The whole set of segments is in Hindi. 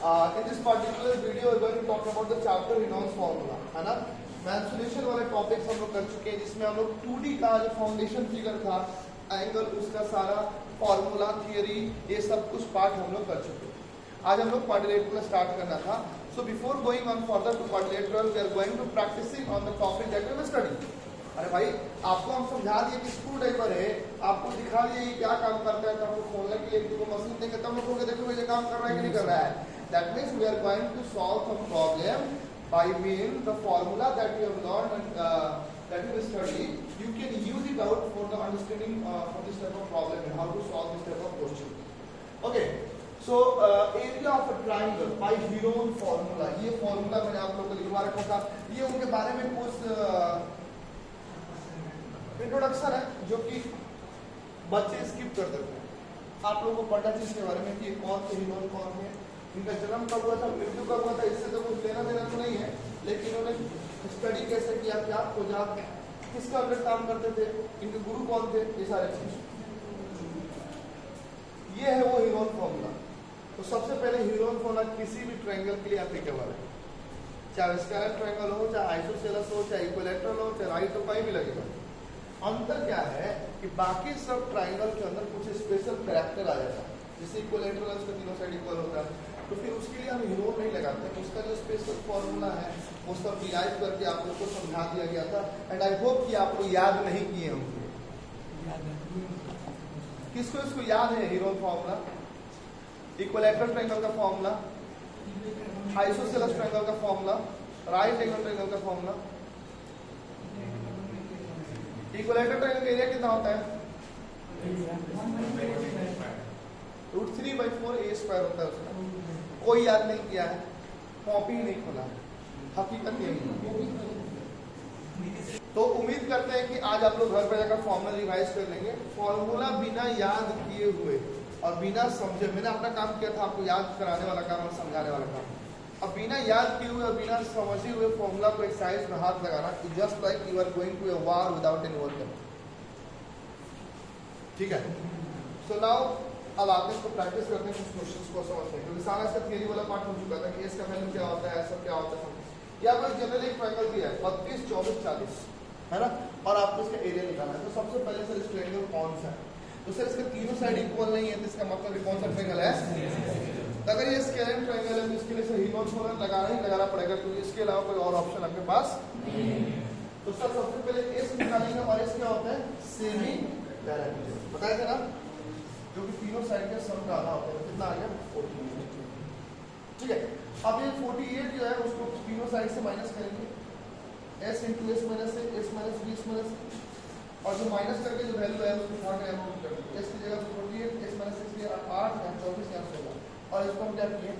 In this particular video, we're going to talk about the chapter Reynolds formula, है ना। मैंसुलेशन वाले टॉपिक्स हम लोग कर चुके हैं, जिसमें हम लोग 2D का जो फाउंडेशन फिगर था, एंगल, उसका सारा फॉर्मूला, थियरी, ये सब कुछ पार्ट हम लोग कर चुके हैं। आज हम लोग क्वाड्रिलेटरल स्टार्ट करना था। So before going on further to quadrilateral, we are going to practicing on the topic that we will study. अरे भाई, आपको हम समझा दिए कि स्क्रू ड्राइवर है, आपको दिखा दिए कि क्या काम करता है, तो आपको खोलने के लिए तो मशीन देंगे, तब लोगों को देखो ये काम कर रहा है कि नहीं कर रहा है। That means we are going to solve some problem by means the formula that we have learned and that we will study. You can use it out for the understanding for this type of problem and how to solve this type of question. Okay. So area of a triangle by Heron formula. ये formula मैंने आप लोगों को लिखवा रखा था। ये उनके बारे में कुछ इंट्रोडक्शन है जो कि बच्चे स्किप कर देते हैं। आप लोगों को पढ़ना चाहिए इसके बारे में कि कौन से हीरोन कौन है, इनका जन्म कब हुआ था, मृत्यु कब हुआ था, इससे तो कुछ लेना देना तो नहीं है, लेकिन इन्होंने स्टडी कैसे किया, क्या खोजा, किसका अंदर काम करते थे, इनके गुरु कौन थे, ये सारे चीज। ये है वो हीरोन फॉर्मूला। तो सबसे पहले हीरोन फॉर्मूला किसी भी ट्रायंगल के लिए एप्लीकेबल है, चाहे स्क्वायर ट्रायंगल हो, चाहे आइसोसेलेस हो, चाहे इक्विलैटरल हो, चाहे राइट हो, कहीं भी लगेगा। अंतर क्या है कि बाकी सब ट्रायंगल के अंदर कुछ स्पेशल कैरेक्टर आ जाता है, जैसे इक्विलैटरल उसका तीनों साइड इक्वल होता है, तो फिर उसके लिए हम हीरोन नहीं लगाते। उसका जो स्पेशल फॉर्मूला है वो सब डिराइव करके आप लोग को समझा दिया गया था, एंड आई होप कि आप लोग याद नहीं किए होंगे। किसको इसको याद है हीरोन फॉर्मूला? इक्विलैटरल ट्रायंगल का फॉर्मूला, आइसोसेलेस ट्रायंगल का फॉर्मूला, राइट एंगल ट्रायंगल का फॉर्मूला। इक्विलैटरल ट्रायंगल का एरिया कितना होता है? √3/4 a स्क्वायर होता है उसका। कोई याद नहीं किया है, कॉपी नहीं खोला है, हकीकत यही है। तो उम्मीद करते हैं कि आज आप लोग घर पर जाकर फॉर्मूला रिवाइज कर लेंगे। फॉर्मूला बिना याद किए हुए और बिना समझे, मैंने अपना काम किया था आपको याद कराने वाला काम और समझाने वाला काम। अब बिना याद किए हुए और बिना समझे हुए फॉर्मूला को एक्सरसाइज में हाथ लगाना, just like you are going to a war without any work. ठीक है, सो नाउ अब आप इसको प्रैक्टिस करते हैं, कुछ क्वेश्चंस को समझते हैं, क्योंकि सारा इसका थियरी वाला पार्ट हो चुका था कि इसका वैल्यू क्या होता है, सब क्या होता है। यहाँ पर जनरल एक ट्रायंगल दिया है 32, 24, 40, है ना, और आपको इसका एरिया निकालना है। तो सबसे पहले सर इस ट्रायंगल कौन सा है? तो सर इसके तीनों साइड इक्वल नहीं है, तो इसका मतलब कौन सा ट्रायंगल है? तो अगर ये स्केलर ट्रायंगल है तो इसके लिए सर हीरोन फॉर्मूला लगाना ही लगाना पड़ेगा, क्योंकि इसके अलावा कोई और ऑप्शन आपके पास नहीं है। तो सर सबसे पहले एस निकालेंगे, और एस क्या होता है? सेमी पैरेलल, बताया था ना, जो कि तीनों साइड का सम का आधा होता है। कितना आ गया? 48। ठीक है, अब ये 48 जो है उसको तीनों साइड से माइनस करेंगे, s into S minus A, S minus B, S minus, और जो माइनस करके जो वैल्यू है उसको थोड़ा सा अमाउंट कर देंगे। एस की जगह 48, एस माइनस 6 दिया 8, यहाँ 24, यहाँ 16, और इसको हम क्या किए?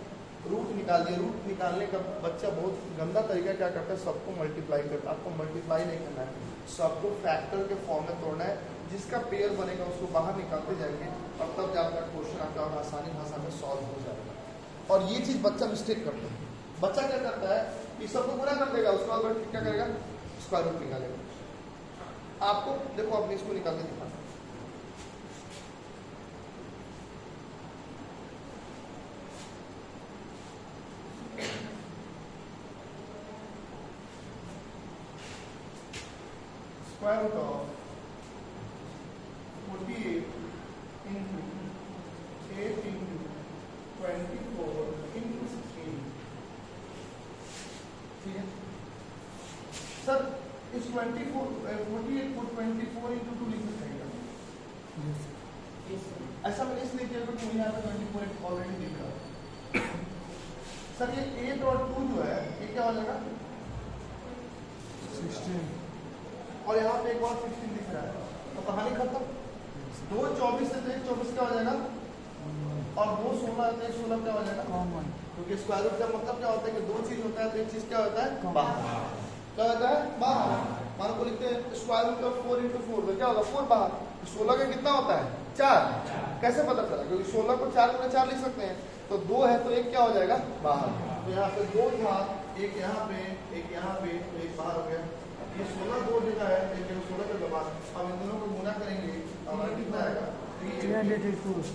रूट निकाल दिए। रूट निकालने का बच्चा बहुत गंदा तरीका क्या करता है, सबको मल्टीप्लाई करता है। आपको मल्टीप्लाई नहीं करना है, सबको फैक्टर के फॉर्म में तोड़ना है। जिसका पेयर बनेगा उसको बाहर निकालते जाएंगे, और तब जाकर क्वेश्चन आपका आसानी भाषा में सॉल्व हो जाएगा। और ये चीज बच्चा मिस्टेक करता है। बच्चा क्या करता है कि सबको गुणा कर देगा, उसके बाद क्या करेगा? स्क्वायर रूट निकालेगा। आपको देखो अपने इसको निकाल के दिखा, square root of 48 into 8 into 24 into 16। ठीक है सर, इस 48 को 24 into 2 लिख सकते हैं क्या? ऐसा मैंने इसलिए किया क्योंकि यहाँ पे 24 ऑलरेडी दिख रहा है। सर ये 8 और 2 जो है ये क्या हो जाएगा? 16, और यहाँ पे एक और 16 दिख रहा है, तो कहानी खत्म। 2 24 से 1 24 क्या हो जाएगा, और 2 16 से 1 16 क्या हो जाएगा? कॉमन। क्योंकि स्क्वायर रूट का मतलब क्या होता है कि दो चीज होता है, तो एक चीज क्या होता है? बाहर। क्या होता है? बाहर। मान को लिखते हैं स्क्वायर रूट ऑफ 4 into 4, तो क्या होगा? 4 बाहर। 16 का कितना होता है? 4। कैसे पता चला? क्योंकि 16 को 4 गुना 4 लिख सकते हैं, तो 2 है तो एक क्या हो जाएगा? बाहर। तो यहाँ पे 2 था, एक यहाँ पे, एक यहाँ पे, तो एक बाहर हो गया। ये 16 2 जगह है, लेकिन 16 के बाद अब इन दोनों को गुना करेंगे, हमारा कितना आएगा? 384।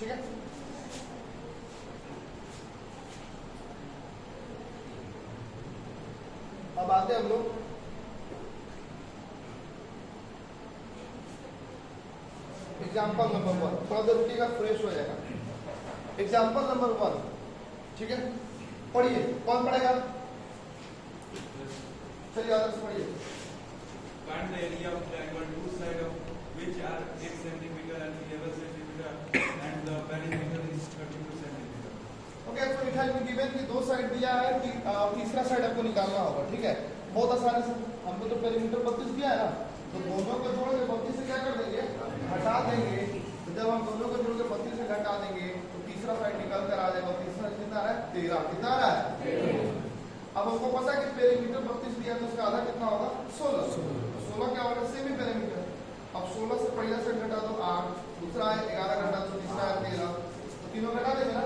ठीक है, अब आते हैं हम लोग एग्जाम्पल नंबर 1, थोड़ा देर रुकिएगा, फ्रेश हो जाएगा। एग्जाम्पल नंबर 1, ठीक है, पढ़िए। कौन पढ़ेगा? चलिए आदर्श पढ़िए। Find the area of triangle two sides of which are 8 centimeter and 11 centimeter and the perimeter is 32 centimeter. Okay, तो इट हैज बीन गिवन कि दो साइड दिया है कि तीसरा साइड आपको निकालना होगा, ठीक है। बहुत आसानी से, हमको तो पेरीमीटर 32 दिया है ना, तो दोनों को जोड़ के 32 से क्या कर देंगे, हटा देंगे। तो जब हम दोनों को जोड़ के 32 से घटा देंगे तो तीसरा साइड निकल कर आ जाएगा। तीसरा कितना आ रहा है? 13। कितना आ रहा है? 13। अब हमको पता है कि पेरीमीटर 32 दिया तो उसका आधा कितना होगा? 16। 16 क्या होगा? Semi perimeter. अब 16 से पहला सेट घटा दो 8, दूसरा है 11 घटा दो, तीसरा है 13, तो तीनों घटा देंगे ना।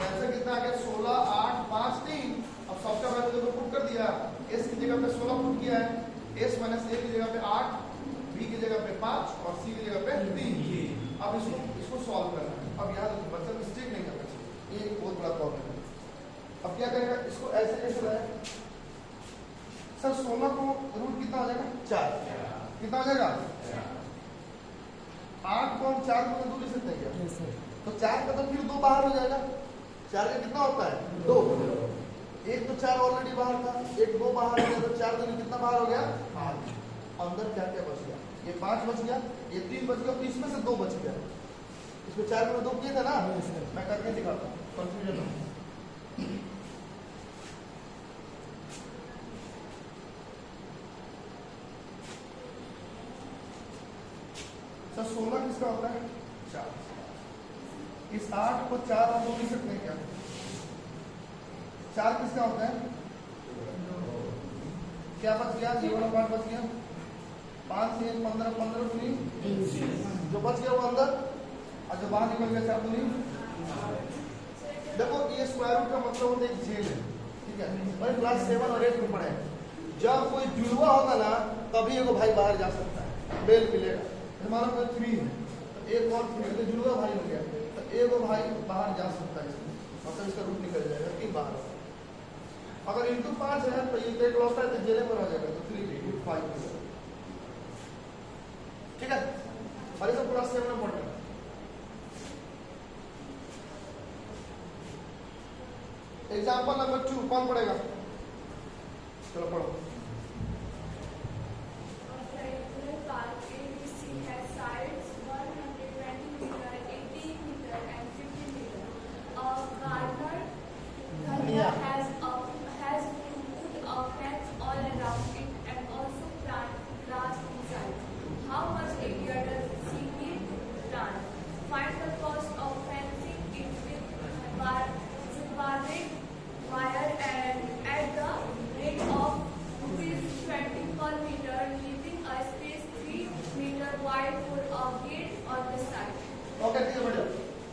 आंसर कितना आ गया? 16, 8, 5, 3। अब सबका वैल्यू देखो पुट कर दिया। s की जगह पे 16 पुट किया है, s माइनस a की जगह पे 8, b की जगह पे 5 और c की जगह पे 3। अब इसको सॉल्व करना है। अब याद रखो बच्चा मिस्टेक नहीं करना चाहिए, ये एक बहुत बड़ा प्रॉब्लम है। अब क्या करेगा? इसको ऐसे कैसे लाए सर? 16 को रूट कितना हो जाएगा? 4। कितना हो जाएगा? 8 को हम 4 को दूर ले सकते हैं क्या? तो 4 का तो फिर 2 बाहर हो जाएगा। 4 का कितना होता है? 2। एक तो 4 ऑलरेडी बाहर था, एक 2 बाहर हो गया, तो 4 दूनी कितना बाहर हो गया? 8। अंदर क्या क्या बच गया? ये 5 बच गया, ये 3 बच गया, इसमें से 2 बच गया। इसमें 4 में 2 किए थे ना, मैं करके दिखाता हूँ, कंफ्यूजन हो। सर 16 किसका होता है? 4। इस 8 को 4 और 2 लिख सकते हैं क्या? 4 किसका होता है? क्या बच गया? ये वाला पार्ट बच गया। 5 से 15, 15 दूनी 20। जो बच गया वो अंदर, और जो बाहर निकल गया 4 दूनी। देखो ये स्क्वायर रूट का मतलब होता है एक जेल है, ठीक है। भाई क्लास 7 और 8 में पढ़े, जब कोई जुड़वा होगा ना तभी एगो भाई बाहर जा सकता है, बेल मिलेगा। हमारा कोई 3 है, एक और 3 तो जुड़वा भाई हो गया, तो एगो भाई बाहर जा सकता है, मतलब इसका रूट निकल जाएगा, 3 बाहर होगा। अगर इंटू 5 है तो ये एक लॉस है तो जेल में रह जाएगा, तो 3 इंटू 5 हो जाएगा, ठीक है। और ये सब क्लास 7 में पढ़ना है। एग्जाम्पल नंबर 2, कौन पढ़ेगा? चलो पढ़ो।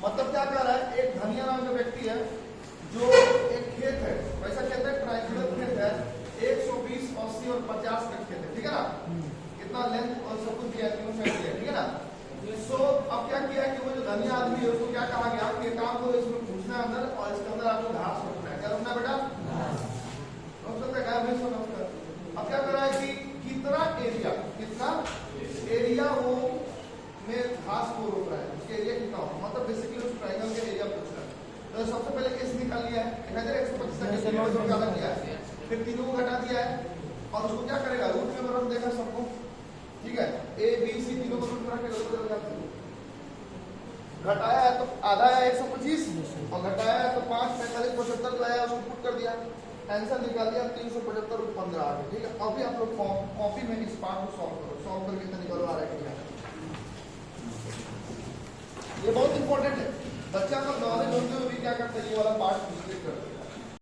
मतलब क्या कह रहा है? एक धनिया नाम का व्यक्ति है जो एक खेत है, वैसा खेत है, ट्रायंगुलर खेत है, 120, 80 और 50 का खेत है, ठीक है ना। कितना लेंथ और सब कुछ दिया है, तीनों साइड दिया है, ठीक है ना। सो अब क्या किया है कि वो जो धनिया आदमी है उसको क्या कहा गया कि काम को इसमें पूछना है अंदर, और इसके अंदर आपको घास रोकना है। क्या रोकना है बेटा? अब क्या कर रहा है कि कितना एरिया वो में घास को रोक रहा है, उसके एरिया कितना होगा, मतलब बेसिकली उस ट्रायंगल के एरिया पूछ रहा है। तो सबसे पहले एस निकाल लिया है, दिखाई दे रहा है 125 का किया है, फिर तीनों को घटा दिया है, और उसको क्या करेगा? रूट में रख देगा सबको, ठीक है। ए बी सी तीनों को रूट में रख के घटाया है तो आधा है 125, और घटाया है तो 5, 45, 75 जो आया उसको पुट कर दिया, आंसर निकाल दिया 375 और 15 आ गया, ठीक है। अभी आप लोग कॉपी में इस पार्ट को सॉल्व करो, सॉल्व करके कितना निकल आ रहा है। ये बहुत इंपॉर्टेंट है, बच्चा को नॉलेज होते हुए भी क्या करता है ये वाला पार्ट